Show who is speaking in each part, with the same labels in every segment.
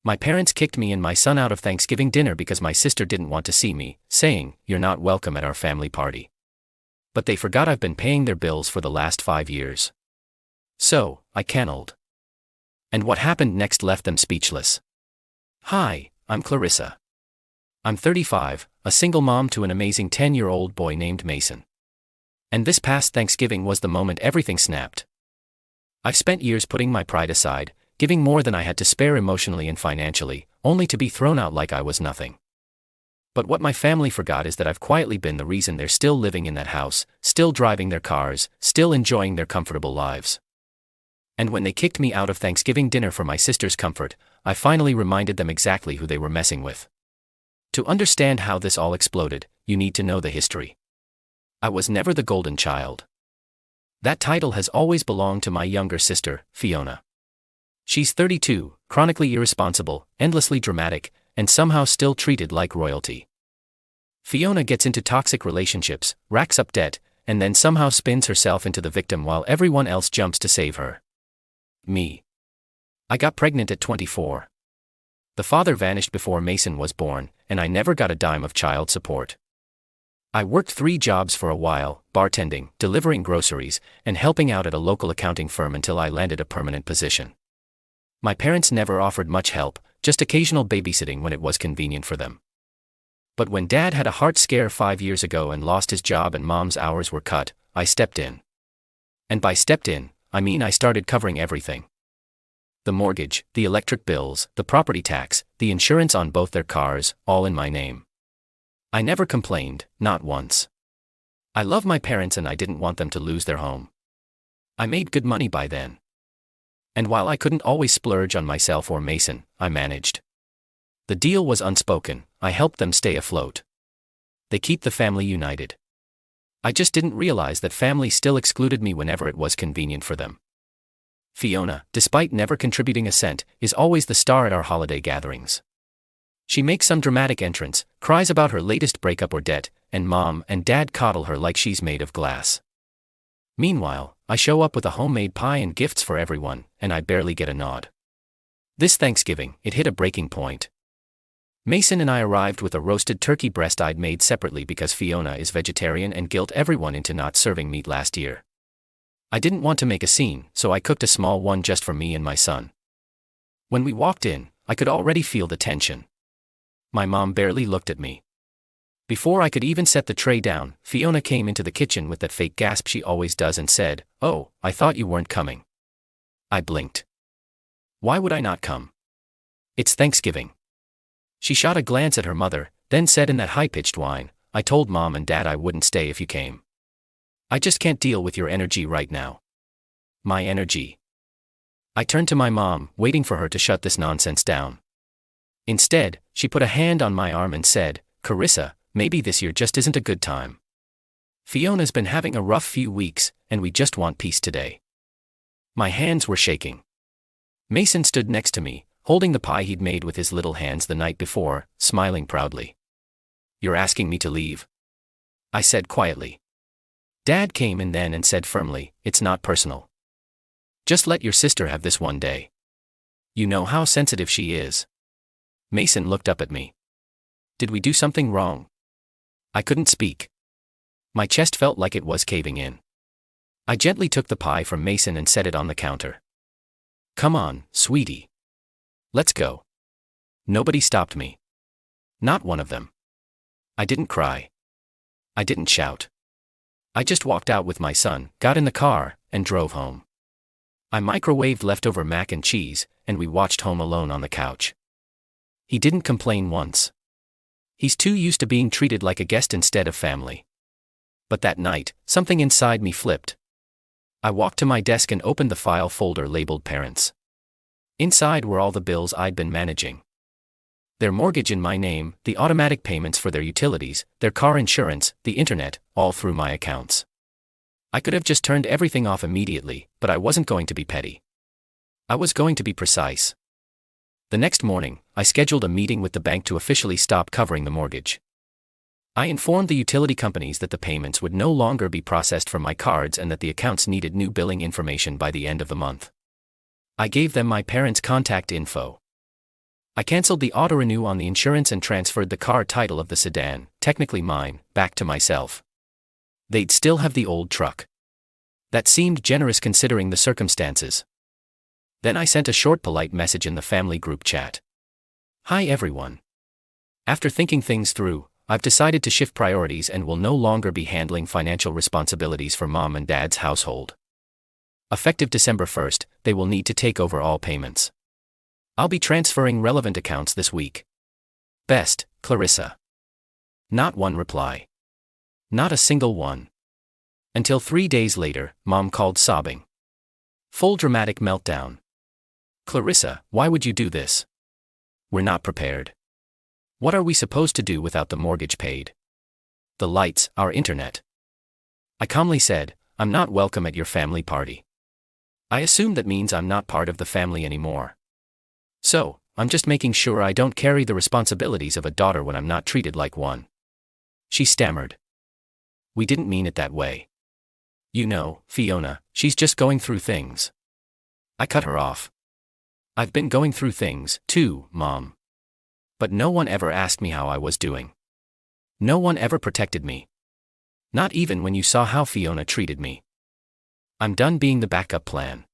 Speaker 1: My parents kicked me and my son out of Thanksgiving dinner because my sister didn't want to see me, saying, "You're not welcome at our family party." But they forgot I've been paying their bills for the last 5 years. So, I canned. And what happened next left them speechless. Hi, I'm Clarissa. I'm 35, a single mom to an amazing 10-year-old boy named Mason. And this past Thanksgiving was the moment everything snapped. I've spent years putting my pride aside, giving more than I had to spare emotionally and financially, only to be thrown out like I was nothing. But what my family forgot is that I've quietly been the reason they're still living in that house, still driving their cars, still enjoying their comfortable lives. And when they kicked me out of Thanksgiving dinner for my sister's comfort, I finally reminded them exactly who they were messing with. To understand how this all exploded, you need to know the history. I was never the golden child. That title has always belonged to my younger sister, Fiona. She's 32, chronically irresponsible, endlessly dramatic, and somehow still treated like royalty. Fiona gets into toxic relationships, racks up debt, and then somehow spins herself into the victim while everyone else jumps to save her. Me. I got pregnant at 24. The father vanished before Mason was born, and I never got a dime of child support. I worked 3 jobs for a while, bartending, delivering groceries, and helping out at a local accounting firm until I landed a permanent position. My parents never offered much help, just occasional babysitting when it was convenient for them. But when Dad had a heart scare 5 years ago and lost his job and Mom's hours were cut, I stepped in. And by stepped in, I mean I started covering everything. The mortgage, the electric bills, the property tax, the insurance on both their cars, all in my name. I never complained, not once. I love my parents and I didn't want them to lose their home. I made good money by then. And while I couldn't always splurge on myself or Mason, I managed. The deal was unspoken, I helped them stay afloat. They keep the family united. I just didn't realize that family still excluded me whenever it was convenient for them. Fiona, despite never contributing a cent, is always the star at our holiday gatherings. She makes some dramatic entrance, cries about her latest breakup or debt, and Mom and Dad coddle her like she's made of glass. Meanwhile, I show up with a homemade pie and gifts for everyone, and I barely get a nod. This Thanksgiving, it hit a breaking point. Mason and I arrived with a roasted turkey breast I'd made separately because Fiona is vegetarian and guilt everyone into not serving meat last year. I didn't want to make a scene, so I cooked a small one just for me and my son. When we walked in, I could already feel the tension. My mom barely looked at me. Before I could even set the tray down, Fiona came into the kitchen with that fake gasp she always does and said, "Oh, I thought you weren't coming." I blinked. Why would I not come? It's Thanksgiving. She shot a glance at her mother, then said in that high-pitched whine, "I told Mom and Dad I wouldn't stay if you came. I just can't deal with your energy right now." My energy. I turned to my mom, waiting for her to shut this nonsense down. Instead, she put a hand on my arm and said, "Clarissa, maybe this year just isn't a good time. Fiona's been having a rough few weeks, and we just want peace today." My hands were shaking. Mason stood next to me, holding the pie he'd made with his little hands the night before, smiling proudly. "You're asking me to leave?" I said quietly. Dad came in then and said firmly, "It's not personal. Just let your sister have this one day. You know how sensitive she is." Mason looked up at me. "Did we do something wrong?" I couldn't speak. My chest felt like it was caving in. I gently took the pie from Mason and set it on the counter. "Come on, sweetie. Let's go." Nobody stopped me. Not one of them. I didn't cry. I didn't shout. I just walked out with my son, got in the car, and drove home. I microwaved leftover mac and cheese, and we watched Home Alone on the couch. He didn't complain once. He's too used to being treated like a guest instead of family. But that night, something inside me flipped. I walked to my desk and opened the file folder labeled Parents. Inside were all the bills I'd been managing. Their mortgage in my name, the automatic payments for their utilities, their car insurance, the internet, all through my accounts. I could have just turned everything off immediately, but I wasn't going to be petty. I was going to be precise. The next morning, I scheduled a meeting with the bank to officially stop covering the mortgage. I informed the utility companies that the payments would no longer be processed from my cards and that the accounts needed new billing information by the end of the month. I gave them my parents' contact info. I canceled the auto-renew on the insurance and transferred the car title of the sedan, technically mine, back to myself. They'd still have the old truck. That seemed generous considering the circumstances. Then I sent a short polite message in the family group chat. Hi everyone. After thinking things through, I've decided to shift priorities and will no longer be handling financial responsibilities for Mom and Dad's household. Effective December 1st, they will need to take over all payments. I'll be transferring relevant accounts this week. Best, Clarissa. Not one reply. Not a single one. Until 3 days later, Mom called sobbing. Full dramatic meltdown. Clarissa, why would you do this? We're not prepared. What are we supposed to do without the mortgage paid? The lights, our internet. I calmly said, I'm not welcome at your family party. I assume that means I'm not part of the family anymore. So, I'm just making sure I don't carry the responsibilities of a daughter when I'm not treated like one. She stammered. We didn't mean it that way. You know, Fiona, she's just going through things. I cut her off. I've been going through things, too, Mom. But no one ever asked me how I was doing. No one ever protected me. Not even when you saw how Fiona treated me. I'm done being the backup plan.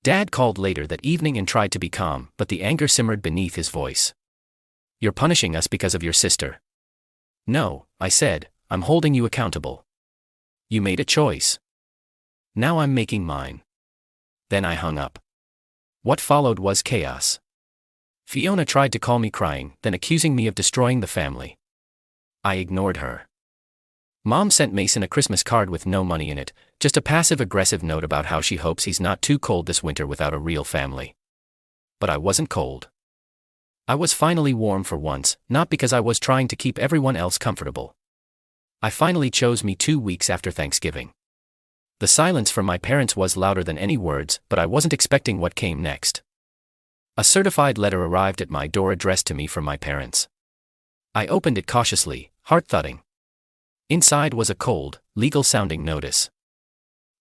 Speaker 1: Dad called later that evening and tried to be calm, but the anger simmered beneath his voice. You're punishing us because of your sister. No, I said, I'm holding you accountable. You made a choice. Now I'm making mine. Then I hung up. What followed was chaos. Fiona tried to call me crying, then accusing me of destroying the family. I ignored her. Mom sent Mason a Christmas card with no money in it, just a passive-aggressive note about how she hopes he's not too cold this winter without a real family. But I wasn't cold. I was finally warm for once, not because I was trying to keep everyone else comfortable. I finally chose me 2 weeks after Thanksgiving. The silence from my parents was louder than any words, but I wasn't expecting what came next. A certified letter arrived at my door addressed to me from my parents. I opened it cautiously, heart thudding. Inside was a cold, legal-sounding notice.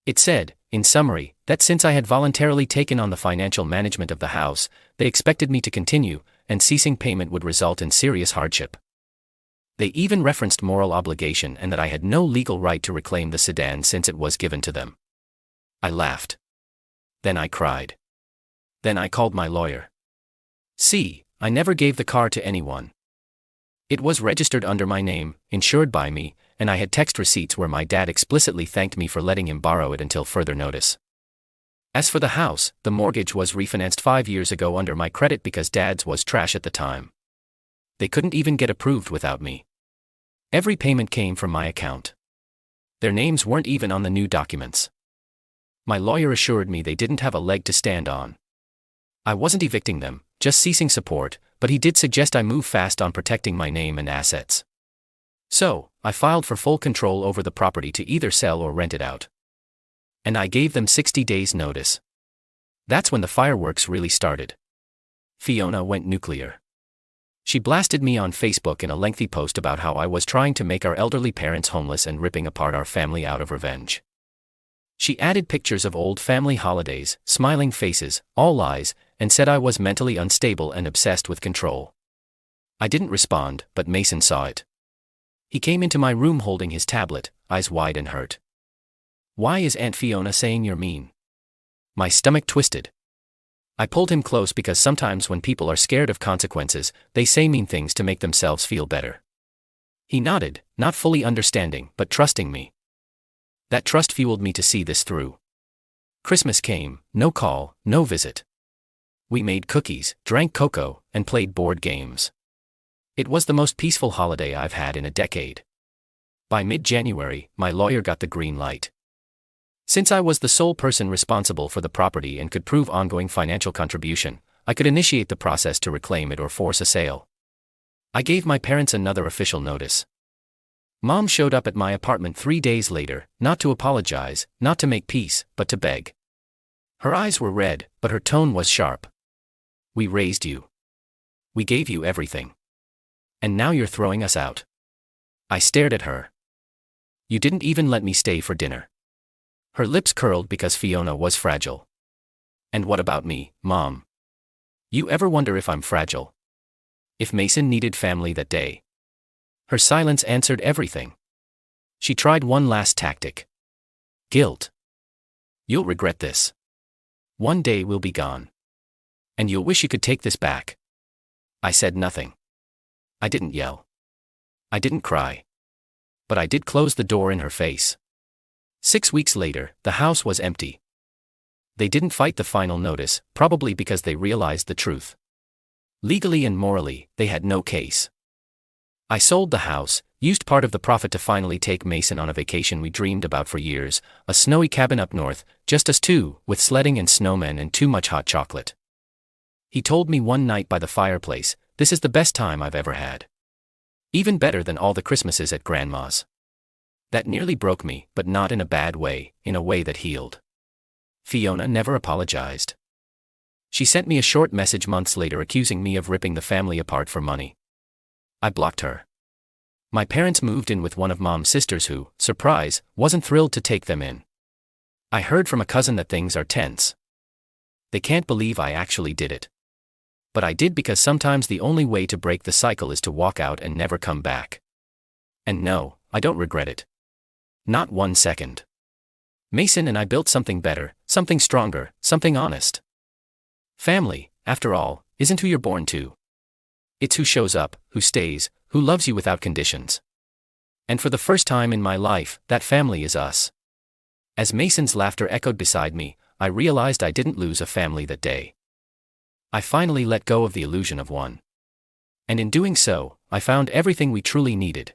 Speaker 1: It said, in summary, that since I had voluntarily taken on the financial management of the house, they expected me to continue, and ceasing payment would result in serious hardship. They even referenced moral obligation and that I had no legal right to reclaim the sedan since it was given to them. I laughed. Then I cried. Then I called my lawyer. See, I never gave the car to anyone. It was registered under my name, insured by me, and I had text receipts where my dad explicitly thanked me for letting him borrow it until further notice. As for the house, the mortgage was refinanced 5 years ago under my credit because Dad's was trash at the time. They couldn't even get approved without me. Every payment came from my account. Their names weren't even on the new documents. My lawyer assured me they didn't have a leg to stand on. I wasn't evicting them, just ceasing support, but he did suggest I move fast on protecting my name and assets. So, I filed for full control over the property to either sell or rent it out. And I gave them 60 days notice. That's when the fireworks really started. Fiona went nuclear. She blasted me on Facebook in a lengthy post about how I was trying to make our elderly parents homeless and ripping apart our family out of revenge. She added pictures of old family holidays, smiling faces, all lies, and said I was mentally unstable and obsessed with control. I didn't respond, but Mason saw it. He came into my room holding his tablet, eyes wide and hurt. Why is Aunt Fiona saying you're mean? My stomach twisted. I pulled him close because sometimes when people are scared of consequences, they say mean things to make themselves feel better. He nodded, not fully understanding, but trusting me. That trust fueled me to see this through. Christmas came, no call, no visit. We made cookies, drank cocoa, and played board games. It was the most peaceful holiday I've had in a decade. By mid-January, my lawyer got the green light. Since I was the sole person responsible for the property and could prove ongoing financial contribution, I could initiate the process to reclaim it or force a sale. I gave my parents another official notice. Mom showed up at my apartment 3 days later, not to apologize, not to make peace, but to beg. Her eyes were red, but her tone was sharp. We raised you. We gave you everything. And now you're throwing us out. I stared at her. You didn't even let me stay for dinner. Her lips curled because Fiona was fragile. And what about me, Mom? You ever wonder if I'm fragile? If Mason needed family that day. Her silence answered everything. She tried one last tactic. Guilt. You'll regret this. One day we'll be gone. And you'll wish you could take this back. I said nothing. I didn't yell. I didn't cry. But I did close the door in her face. 6 weeks later, the house was empty. They didn't fight the final notice, probably because they realized the truth. Legally and morally, they had no case. I sold the house, used part of the profit to finally take Mason on a vacation we dreamed about for years, a snowy cabin up north, just us two, with sledding and snowmen and too much hot chocolate. He told me one night by the fireplace, "This is the best time I've ever had. Even better than all the Christmases at Grandma's." That nearly broke me, but not in a bad way, in a way that healed. Fiona never apologized. She sent me a short message months later accusing me of ripping the family apart for money. I blocked her. My parents moved in with one of Mom's sisters who, surprise, wasn't thrilled to take them in. I heard from a cousin that things are tense. They can't believe I actually did it. But I did because sometimes the only way to break the cycle is to walk out and never come back. And no, I don't regret it. Not 1 second. Mason and I built something better, something stronger, something honest. Family, after all, isn't who you're born to. It's who shows up, who stays, who loves you without conditions. And for the first time in my life, that family is us. As Mason's laughter echoed beside me, I realized I didn't lose a family that day. I finally let go of the illusion of one. And in doing so, I found everything we truly needed.